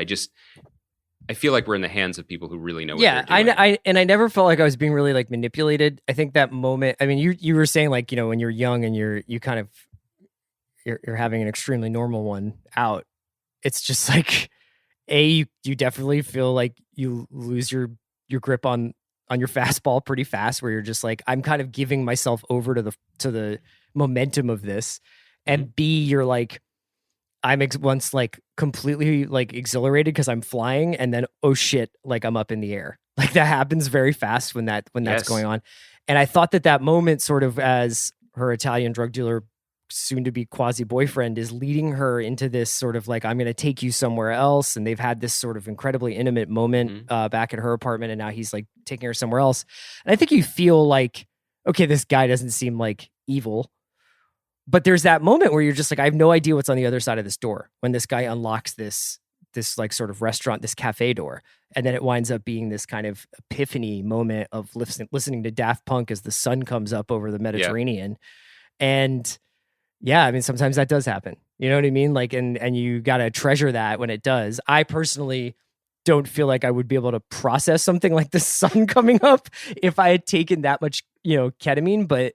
[SPEAKER 3] I feel like we're in the hands of people who really know what they're doing.
[SPEAKER 2] I never felt like I was being really like manipulated. I think that moment, I mean, you were saying like, when you're young and you're having an extremely normal one out, it's just like, you definitely feel like you lose your grip on your fastball pretty fast, where you're just like, I'm kind of giving myself over to the momentum of this. And B, you're like, I'm once like completely like exhilarated because I'm flying, and then, oh shit, like I'm up in the air. Like that happens very fast when that's
[SPEAKER 3] Yes.
[SPEAKER 2] going on. And I thought that moment, sort of as her Italian drug dealer, soon to be quasi boyfriend, is leading her into this sort of like, I'm going to take you somewhere else. And they've had this sort of incredibly intimate moment back at her apartment, and now he's like taking her somewhere else. And I think you feel like, okay, this guy doesn't seem like evil. But there's that moment where you're just like, I have no idea what's on the other side of this door, when this guy unlocks this like sort of restaurant, this cafe door. And then it winds up being this kind of epiphany moment of listening to Daft Punk as the sun comes up over the Mediterranean. Yeah. And yeah, I mean, sometimes that does happen. You know what I mean? Like, and you got to treasure that when it does. I personally don't feel like I would be able to process something like the sun coming up if I had taken that much, ketamine, but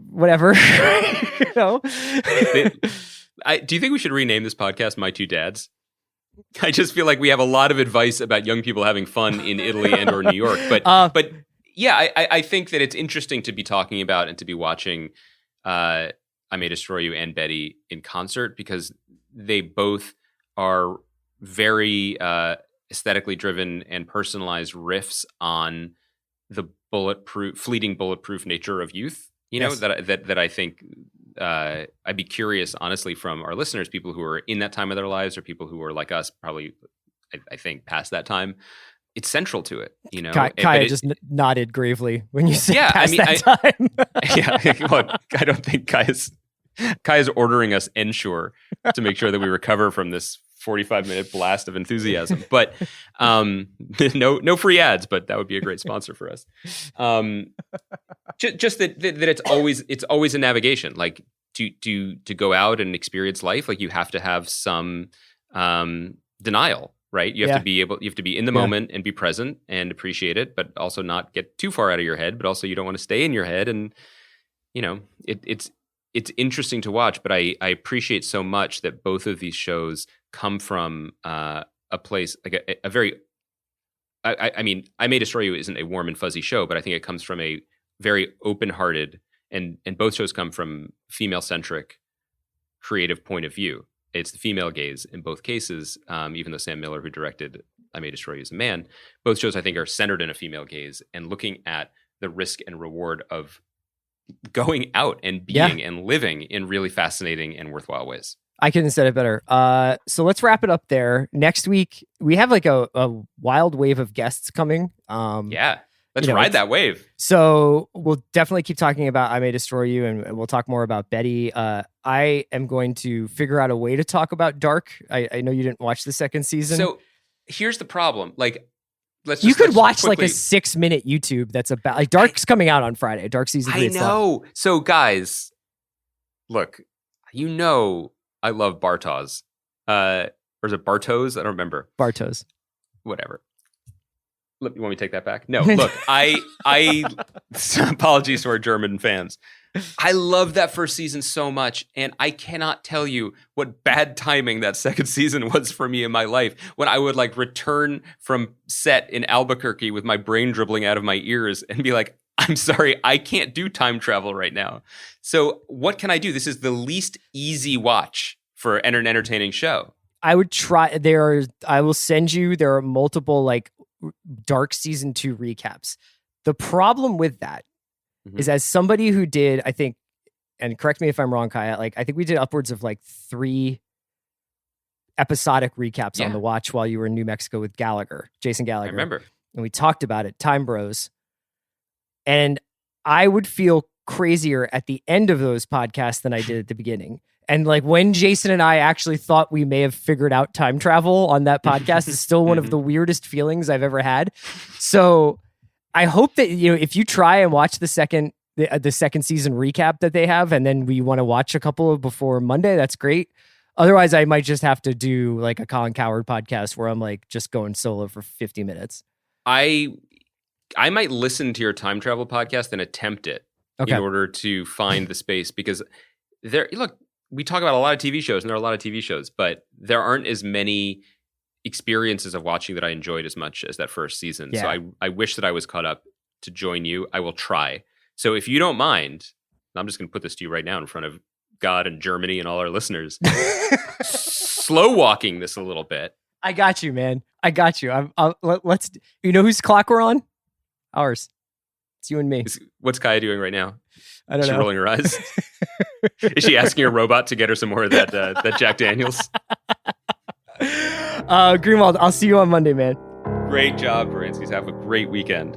[SPEAKER 2] whatever.
[SPEAKER 3] Do you think we should rename this podcast My Two Dads? I just feel like we have a lot of advice about young people having fun in Italy and or New York. But yeah, I think that it's interesting to be talking about and to be watching I May Destroy You and Betty in concert, because they both are very aesthetically driven and personalized riffs on the fleeting bulletproof nature of youth.
[SPEAKER 2] Yes.
[SPEAKER 3] That I think I'd be curious, honestly, from our listeners, people who are in that time of their lives or people who are like us, probably, I think, past that time. It's central to it,
[SPEAKER 2] Kaya just nodded gravely when you said past that time.
[SPEAKER 3] Yeah, well, I don't think Kaya's ordering us Ensure to make sure that we recover from this 45-minute blast of enthusiasm. But no free ads, but that would be a great sponsor for us. Just that it's always a navigation. Like to go out and experience life, like you have to have some denial, right? You have to be in the moment and be present and appreciate it, but also not get too far out of your head. But also you don't want to stay in your head, and it's interesting to watch. But I appreciate so much that both of these shows come from a place like a very. I mean, I May Destroy You isn't a warm and fuzzy show, but I think it comes from a very open-hearted, and both shows come from female-centric creative point of view. It's the female gaze in both cases, even though Sam Miller, who directed I May Destroy You, is a man. Both shows, I think, are centered in a female gaze and looking at the risk and reward of going out and being and living in really fascinating and worthwhile ways.
[SPEAKER 2] I couldn't have said it better. So let's wrap it up there. Next week, we have like a wild wave of guests coming.
[SPEAKER 3] Let's ride that wave.
[SPEAKER 2] So we'll definitely keep talking about I May Destroy You, and we'll talk more about Betty. I am going to figure out a way to talk about Dark. I know you didn't watch the second season.
[SPEAKER 3] So here's the problem. Like,
[SPEAKER 2] you could watch like a 6-minute YouTube that's about like Dark's coming out on Friday. Dark season 3.
[SPEAKER 3] I know. So guys, look, I love Bartos. Or is it Bartos? I don't remember.
[SPEAKER 2] Bartos.
[SPEAKER 3] Whatever. You want me to take that back? No, look, I apologies to our German fans. I love that first season so much, and I cannot tell you what bad timing that second season was for me in my life when I would like return from set in Albuquerque with my brain dribbling out of my ears and be like, I'm sorry, I can't do time travel right now. So what can I do? This is the least easy watch for an entertaining show.
[SPEAKER 2] I would try. I will send you. There are multiple like Dark season 2 recaps. The problem with that is, as somebody who did, I think, and correct me if I'm wrong, Kaya, like I think we did upwards of like 3 episodic recaps on the watch while you were in New Mexico with Jason Gallagher.
[SPEAKER 3] I remember.
[SPEAKER 2] And we talked about it, Time Bros. And I would feel crazier at the end of those podcasts than I did at the beginning. And like when Jason and I actually thought we may have figured out time travel on that podcast is still one of the weirdest feelings I've ever had. So I hope that, if you try and watch the second season recap that they have, and then we want to watch a couple before Monday, that's great. Otherwise, I might just have to do like a Colin Cowherd podcast where I'm like just going solo for 50 minutes.
[SPEAKER 3] I might listen to your time travel podcast and attempt it in order to find the space, because we talk about a lot of TV shows, and there are a lot of TV shows, but there aren't as many experiences of watching that I enjoyed as much as that first season. Yeah. So I wish that I was caught up to join you. I will try. So if you don't mind, I'm just going to put this to you right now in front of God and Germany and all our listeners. Slow walking this a little bit.
[SPEAKER 2] I got you, man. I got you. Let's. You know whose clock we're on? Ours. It's you and me.
[SPEAKER 3] What's Kaya doing right now?
[SPEAKER 2] I don't know.
[SPEAKER 3] Is she rolling her eyes? Is she asking her robot to get her some more of that Jack Daniels?
[SPEAKER 2] Greenwald, I'll see you on Monday, man.
[SPEAKER 3] Great job, Baranskis. Have a great weekend.